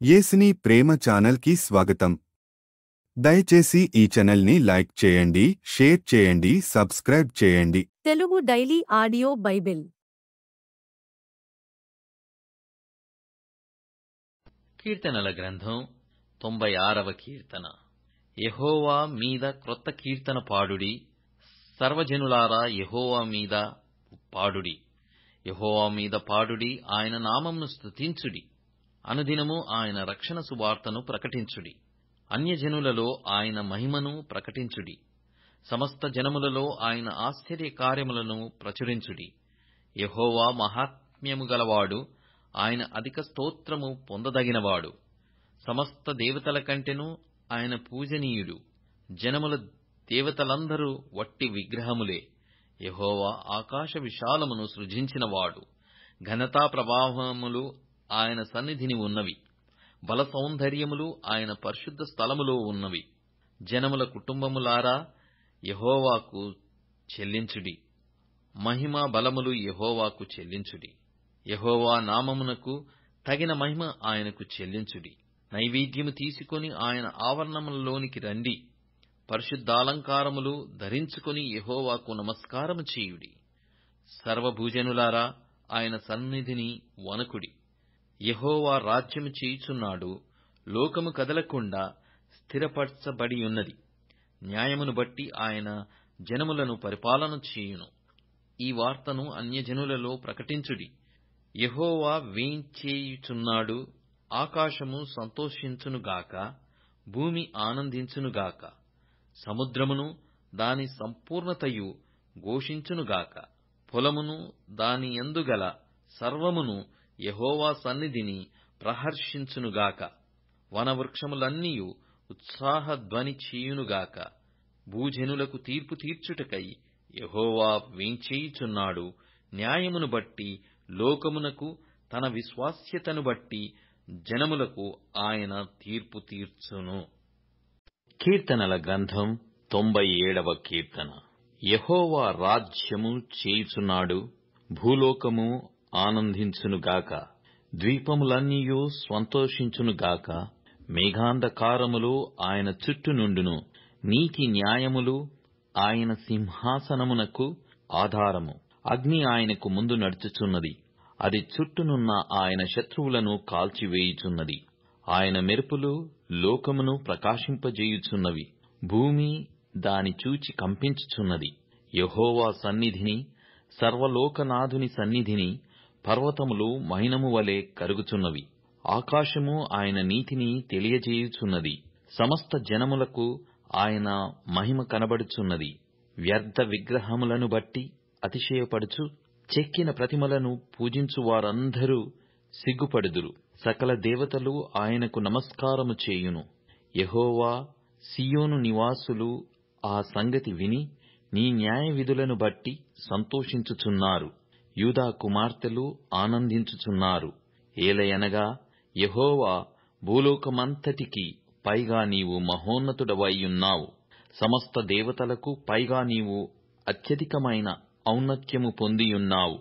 యేసుని ప్రేమ ఛానల్ కి స్వాగతం. దయచేసి ఈ ఛానల్ ని లైక్ చేయండి, షేర్ చేయండి, సబ్స్క్రైబ్ చేయండి. తెలుగు డైలీ ఆడియో బైబిల్ కీర్తనల గ్రంథం 96వ కీర్తన. యెహోవా మీద క్రొత్త కీర్తన పాడుడి, సర్వజనులారా యెహోవా మీద పాడుడి. యెహోవా మీద పాడుడి, ఆయన నామమును స్తుతించుడి. అనుదినము ఆయన రక్షణ సువార్తను ప్రకటించుడి. అన్యజనులలో ఆయన మహిమను ప్రకటించుడి. సమస్త జనములలో ఆయన ఆశ్చర్య కార్యములను ప్రచురించుడి. యెహోవా మహాత్మ్యము గలవాడు, ఆయన అధిక స్తోత్రము పొందదగినవాడు. సమస్త దేవతల కంటెను ఆయన పూజనీయుడు. జనముల దేవతలందరూ వట్టి విగ్రహములే. యెహోవా ఆకాశ విశాలమును సృజించినవాడు. ఘనతా ప్రభావములు ఆయన సన్నిధిని ఉన్నవి. బల సౌందర్యములు ఆయన పరిశుద్ధ స్థలములో ఉన్నవి. జనముల కుటుంబములారా యెహోవాకు చెల్లించుడి. మహిమ బలములు యెహోవాకు చెల్లించుడి. యెహోవా నామమునకు తగిన మహిమ ఆయనకు చెల్లించుడి. నైవేద్యము తీసుకొని ఆయన ఆవరణములలోనికి రండి. పరిశుద్ధాలంకారములు ధరించుకొని యెహోవాకు నమస్కారము చేయుడి. సర్వభూజనులారా ఆయన సన్నిధిని వణకుడి. యెహోవా రాజ్యము చేయుచున్నాడు, లోకము కదలకుండా స్థిరపరచబడియున్నది. న్యాయమును బట్టి ఆయన జనములను పరిపాలన చేయును. ఈ వార్తను అన్యజనులలో ప్రకటించుడి. యెహోవా వేంచేయుచున్నాడు, ఆకాశము సంతోషించునుగాక, భూమి ఆనందించునుగాక. సముద్రమును దాని సంపూర్ణతయు ఘోషించునుగాక. పొలమును దాని యందుగల సర్వమును యెహోవా సన్నిధిని ప్రహర్షించునుగాక. వనవృక్షములన్నీయు ఉత్సాహధ్వని చేయునుగాక. భూజనులకు తీర్పు తీర్చుటకై యెహోవా వేంచేయుచున్నాడు. న్యాయమును బట్టి లోకమునకు, తన విశ్వాస్యతను బట్టి జనములకు ఆయన తీర్పు తీర్చును. కీర్తనల గ్రంథం 97వ కీర్తన. యెహోవా రాజ్యము చేయుచున్నాడు, భూలోకము ఆనందించునుగాక. ద్వీపములన్నీయు సంతోషించునుగాక. మేఘాంధకారములు ఆయన చుట్టూ నుండును. నీతి న్యాయములు ఆయన సింహాసనమునకు ఆధారము. అగ్ని ఆయనకు ముందు నడుచుచున్నది, అది చుట్టూనున్న ఆయన శత్రువులను కాల్చివేయుచున్నది. ఆయన మెరుపులు లోకమును ప్రకాశింపజేయుచున్నవి. భూమి దాని చూచి కంపించుచున్నది. యెహోవా సన్నిధిని, సర్వలోకనాథుని సన్నిధిని పర్వతములు మైనము వలె కరుగుచున్నవి. ఆకాశము ఆయన నీతిని తెలియజేయుచున్నది. సమస్త జనములకు ఆయన మహిమ కనబడుచున్నది. వ్యర్థ విగ్రహములను బట్టి అతిశయపడుచు చెక్కిన ప్రతిమలను పూజించు వారందరూ సిగ్గుపడుదురు. సకల దేవతలు ఆయనకు నమస్కారము చేయును. యెహోవా, సీయోను నివాసులు ఆ సంగతి విని నీ న్యాయ విధులను బట్టి సంతోషించుచున్నారు. యూదా కుమార్తెలు ఆనందించుచున్నారు. ఏలయనగా యెహోవా, భూలోకమంతటికి పైగా నీవు మహోన్నతుడవైయున్నావు. సమస్త దేవతలకు పైగా నీవు అత్యధికమైన ఔన్నత్యము పొందియున్నావు.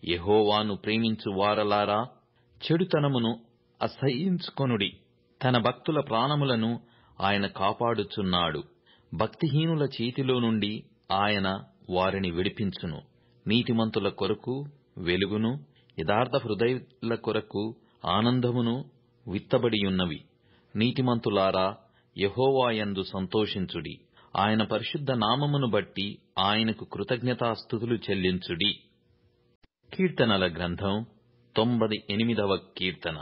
యెహోవాను ప్రేమించు వారలారా, చెడుతనమును అసహ్యించుకొనుడి. తన భక్తుల ప్రాణములను ఆయన కాపాడుచున్నాడు. భక్తిహీనుల చేతిలో నుండి ఆయన వారిని విడిపించును. నీతిమంతుల కొరకు వెలుగును, యథార్థ హృదయుల కొరకు ఆనందమును విత్తబడియున్నవి. నీతిమంతులారా, యెహోవాయందు సంతోషించుడి. ఆయన పరిశుద్ధ నామమును బట్టి ఆయనకు కృతజ్ఞతాస్తుతులు చెల్లించుడి. కీర్తనల గ్రంథం 98వ కీర్తన.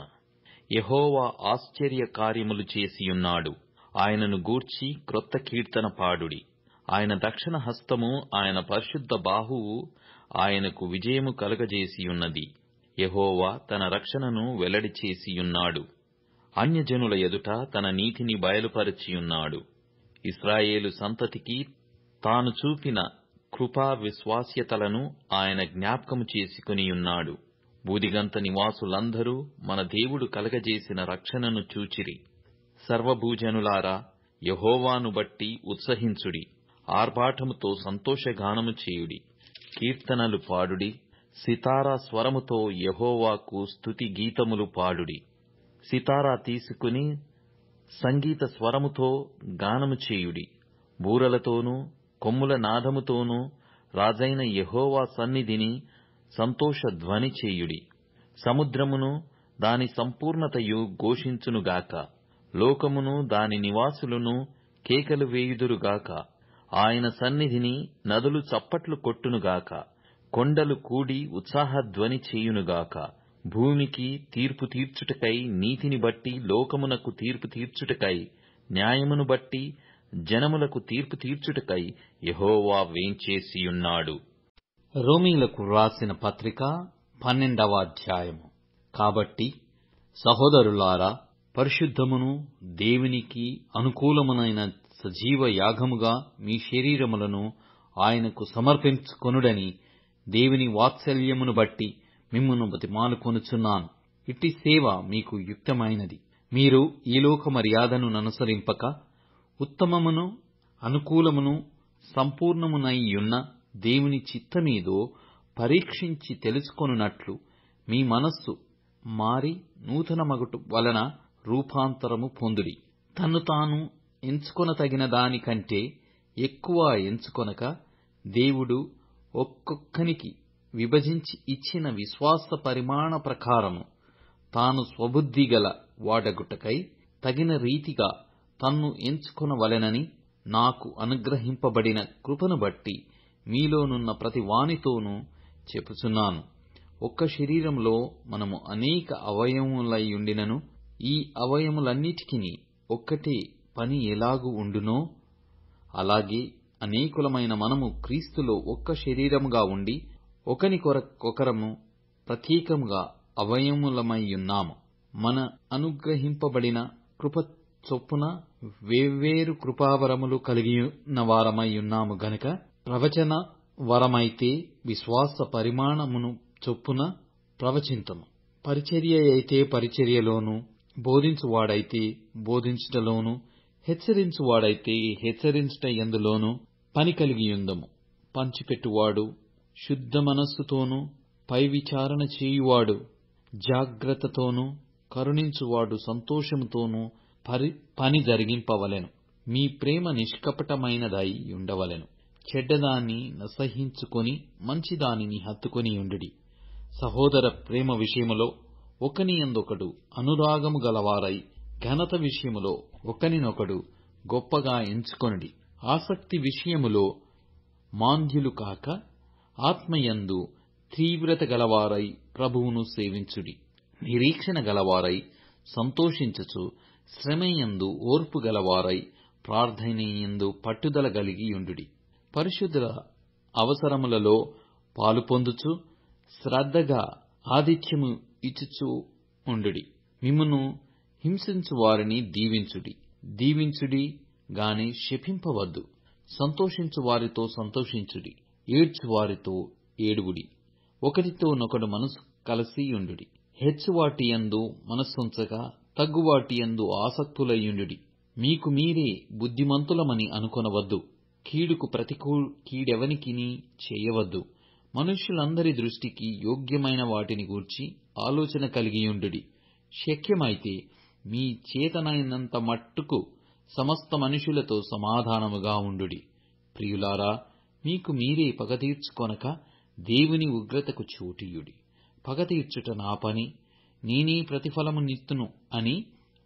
యెహోవా ఆశ్చర్య కార్యములు చేసియున్నాడు, ఆయనను గూర్చి క్రొత్త కీర్తన పాడుడి. ఆయన దక్షిణ హస్తము, ఆయన పరిశుద్ధ బాహువు ఆయనకు విజయము కలుగజేసియున్నది. యెహోవా తన రక్షణను వెల్లడి చేసియున్నాడు. అన్యజనుల ఎదుట తన నీతిని బయలుపరచియున్నాడు. ఇశ్రాయేలు సంతతికి తాను చూపిన కృపా విశ్వాస్యతలను ఆయన జ్ఞాపకము చేసుకునియున్నాడు. బూదిగంత నివాసులందరూ మన దేవుడు కలగజేసిన రక్షణను చూచిరి. సర్వభూజనులారా, యెహోవాను బట్టి ఉత్సహించుడి. ఆర్భాటముతో సంతోషగానము చేయుడి. కీర్తనలు పాడుడి. సితారా స్వరముతో యెహోవాకు స్తుతి గీతములు పాడుడి. సితారా తీసుకుని సంగీత స్వరముతో గానము చేయుడి. బూరలతోనూ కొమ్ముల నాదముతోనూ రాజైన యెహోవా సన్నిధిని సంతోష ధ్వని చేయుడి. సముద్రమును దాని సంపూర్ణతయు ఘోషించునుగాక. లోకమును దాని నివాసులను కేకలు వేయుదురుగాక. ఆయన సన్నిధిని నదులు చప్పట్లు కొట్టునుగాక. కొండలు కూడి ఉత్సాహధ్వని చేయునుగాక. భూమికి తీర్పు తీర్చుటకై, నీతిని బట్టి లోకమునకు తీర్పు తీర్చుటకై, న్యాయమును బట్టి జనములకు తీర్పు తీర్చుటకై యెహోవా వేంచేసియున్నాడు. రోమీలకు వ్రాసిన పత్రిక 12వ అధ్యాయము. కాబట్టి సహోదరులారా, పరిశుద్ధమును దేవునికి అనుకూలమునైన సజీవ యాగముగా మీ శరీరములను ఆయనకు సమర్పించుకొనుడని దేవుని వాత్సల్యమును బట్టి మిమ్మును బతిమాలుకొనుచున్నాను. ఇట్టి సేవ మీకు యుక్తమైనది. మీరు ఈ లోక మర్యాదను ననుసరింపక ఉత్తమమును అనుకూలమును సంపూర్ణమునైయున్న దేవుని చిత్తమేదో పరీక్షించి తెలుసుకొనున్నట్లు మీ మనస్సు మారి నూతనమగుట వలన రూపాంతరము పొందుడి. తన్ను తాను ఎంచుకొనతగిన దానికంటే ఎక్కువ ఎంచుకొనక, దేవుడు ఒక్కొక్కనికి విభజించి ఇచ్చిన విశ్వాస పరిమాణ ప్రకారము తాను స్వబుద్ధి గల వాడగుటకై తగిన రీతిగా తన్ను ఎంచుకొనవలెనని నాకు అనుగ్రహింపబడిన కృపను బట్టి మీలోనున్న ప్రతి వానితోనూ చెప్పుచున్నాను. ఒక్క శరీరములో మనము అనేక అవయవములయుండినను ఈ అవయములన్నిటికిని ఒక్కటే పని ఎలాగు ఉండునో అలాగే అనేకులమైన మనము క్రీస్తులో ఒక్క శరీరముగా ఉండి ఒకనికొరకొకరము ప్రత్యేకముగా అవయములమైయున్నాము. మన అనుగ్రహింపబడిన కృప చొప్పున వేర్వేరు కృపావరములు కలిగియున్న వారమైయున్నాము గనుక, ప్రవచన వరమైతే విశ్వాస పరిమాణమును చొప్పున ప్రవచింతము, పరిచర్య అయితే పరిచర్యలోను, బోధించువాడైతే బోధించుటలోను, హెచ్చరించువాడైతే హెచ్చరించుట యందులోను పని కలిగియుందము. పంచిపెట్టువాడు శుద్ధ మనస్సుతోనూ, పై విచారణ చేయువాడు జాగ్రత్తతోనూ, కరుణించువాడు సంతోషముతోనూ పని జరిగింపవలెను. మీ ప్రేమ నిష్కపటమైనదై ఉండవలెను. చెడ్డదాన్ని నసహించుకొని మంచిదానిని హత్తుకొని ఉండుడి. సహోదర ప్రేమ విషయములో ఒకనియందొకడు అనురాగము గలవారై, ఘనత విషయములో ఒకనినొకడు గొప్పగా ఎంచుకొనుడి. ఆసక్తి విషయములో మాంద్యులు కాక, ఆత్మయందు తీవ్రత గలవారై ప్రభువును సేవించుడి. నిరీక్షణ గలవారై సంతోషించుచు, శ్రమయందు ఓర్పు గలవారై ప్రార్థనయందు పట్టుదల కలిగి ఉండుడి. పరిశుద్ధుల అవసరములలో పాలు పొందుచు శ్రద్ధగా ఆతిథ్యము ఇచ్చుచూ ఉండుడి. మిమ్మును హింసించు వారిని దీవించుడి గాని శపింపవద్దు. సంతోషించు వారితో సంతోషించుడి, ఏడ్చు వారితో ఏడువుడి. ఒకరితోనొకడు మనసు కలిసి ఉండుడి. హెచ్చువాటియందు మనస్సుంచక, తగ్గువాటియందు ఆసక్తులయుండుడి. మీకు మీరే బుద్ధిమంతులమని అనుకొనవద్దు. కీడుకు కీడెవనికిని చేయవద్దు. మనుష్యులందరి దృష్టికి యోగ్యమైన వాటిని గూర్చి ఆలోచన కలిగియుండుడి. శక్యమైతే మీ చేతనైనంత మట్టుకు సమస్త మనుషులతో సమాధానముగా ఉండుడి. ప్రియులారా, మీకు మీరే పగ తీర్చుకొనక దేవుని ఉగ్రతకు చోటియుడి. పగ తీర్చుట నా పని, నేనే ప్రతిఫలమునిత్తును అని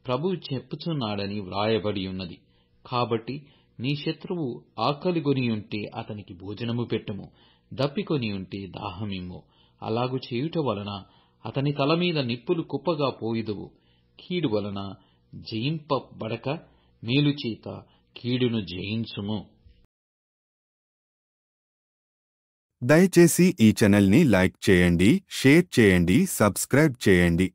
ప్రభువు చెప్పుచున్నాడని వ్రాయబడి ఉన్నది. కాబట్టి నీ శత్రువు ఆకలిగొనియుంటే అతనికి భోజనము పెట్టుము, దప్పికొనియుంటే దాహమిమ్ము. అలాగు చేయుట వలన అతని తలమీద నిప్పులు కుప్పగా పోయుదువు. కీడు వలన జయింపబడక మేలుచేత కీడును జయించుము. దయచేసి ఈ ఛానల్ని లైక్ చేయండి, షేర్ చేయండి, సబ్స్క్రైబ్ చేయండి.